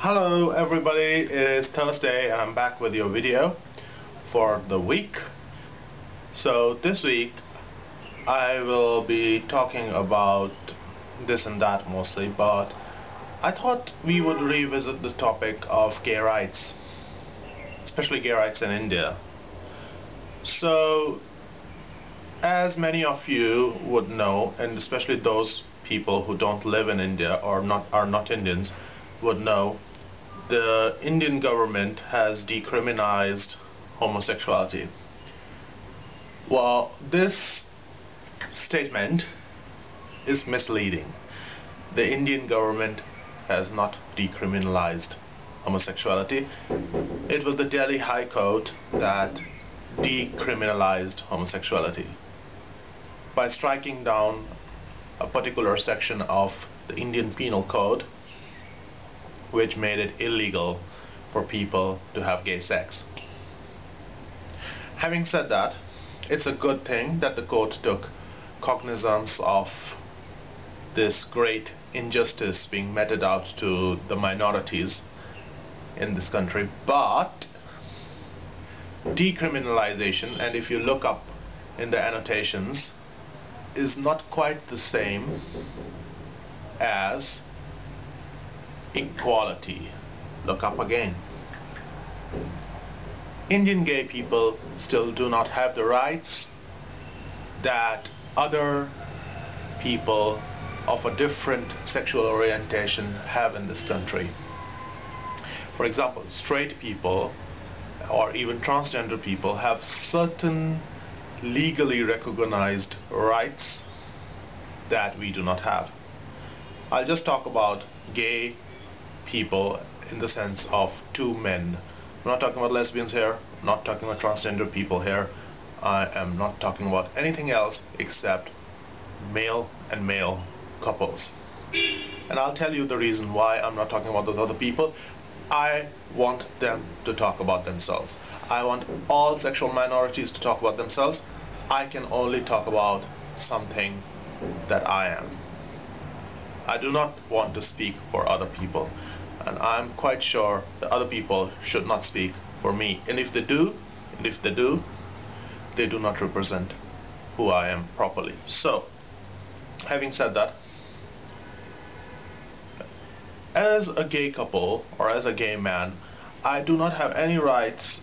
Hello everybody, it's Thursday and I'm back with your video for the week. So this week I will be talking about this and that mostly, but I thought we would revisit the topic of gay rights, especially gay rights in India. So as many of you would know, and especially those people who don't live in India or are not Indians would know, the Indian government has decriminalized homosexuality. Well, this statement is misleading. The Indian government has not decriminalized homosexuality. It was the Delhi High Court that decriminalized homosexuality by striking down a particular section of the Indian Penal Code which made it illegal for people to have gay sex. Having said that, it's a good thing that the court took cognizance of this great injustice being meted out to the minorities in this country, but decriminalization, and if you look up in the annotations, is not quite the same as equality. Look up again. Indian gay people still do not have the rights that other people of a different sexual orientation have in this country. For example, straight people or even transgender people have certain legally recognized rights that we do not have. I'll just talk about gay people in the sense of two men. I'm not talking about lesbians here, I'm not talking about transgender people here, I am not talking about anything else except male and male couples. And I'll tell you the reason why I'm not talking about those other people. I want them to talk about themselves. I want all sexual minorities to talk about themselves. I can only talk about something that I am. I do not want to speak for other people, and I'm quite sure that other people should not speak for me. And if they do, they do not represent who I am properly. So, having said that, as a gay couple or as a gay man, I do not have any rights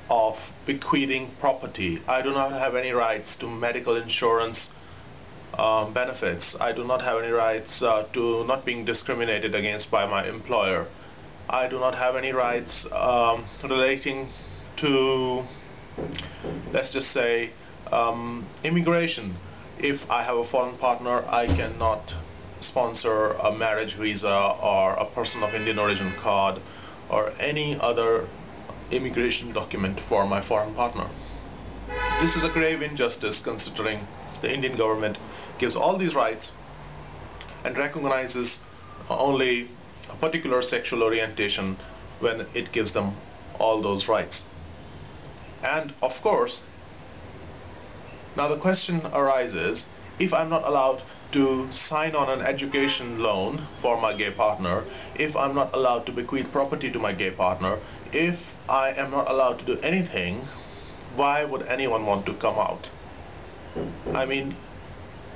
of bequeathing property. I do not have any rights to medical insurance benefits. I do not have any rights to not being discriminated against by my employer. I do not have any rights relating to, let's just say, immigration. If I have a foreign partner, I cannot sponsor a marriage visa or a person of Indian origin card or any other immigration document for my foreign partner. This is a grave injustice, considering the Indian government gives all these rights and recognizes only a particular sexual orientation when it gives them all those rights. And of course, now the question arises, if I'm not allowed to sign on an education loan for my gay partner, if I'm not allowed to bequeath property to my gay partner, if I am not allowed to do anything, why would anyone want to come out? I mean,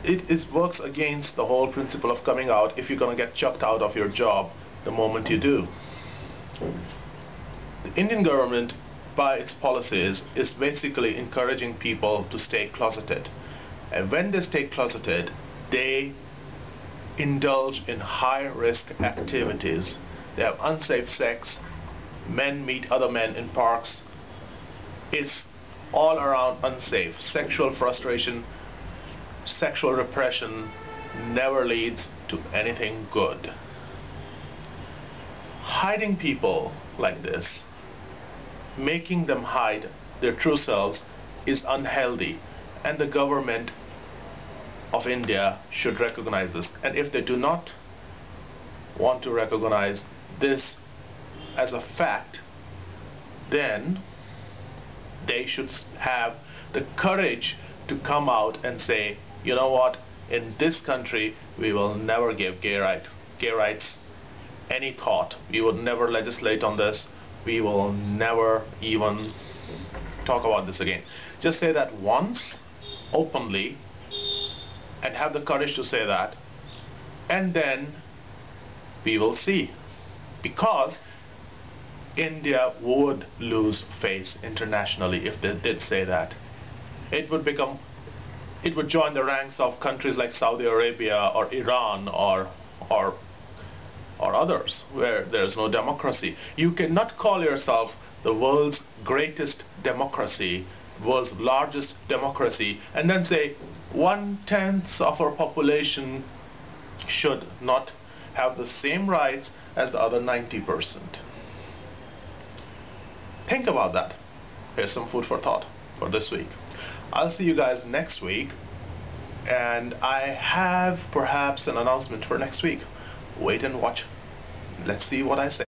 it works against the whole principle of coming out if you're going to get chucked out of your job the moment you do. The Indian government, by its policies, is basically encouraging people to stay closeted. And when they stay closeted, they indulge in high-risk activities. They have unsafe sex, men meet other men in parks. It's all around unsafe. Sexual frustration, sexual repression never leads to anything good. Hiding people like this, making them hide their true selves, is unhealthy, and the government of India should recognize this. And if they do not want to recognize this as a fact, then they should have the courage to come out and say, you know what, in this country we will never give gay rights any thought. We would never legislate on this. We will never even talk about this again. Just say that once, openly, and have the courage to say that, and then we will see. Because India would lose face internationally if they did say that. It would join the ranks of countries like Saudi Arabia or Iran or others where there is no democracy. You cannot call yourself the world's greatest democracy, world's largest democracy, and then say 1/10 of our population should not have the same rights as the other 90%. Think about that. Here's some food for thought for this week. I'll see you guys next week, and I have perhaps an announcement for next week. Wait and watch. Let's see what I say.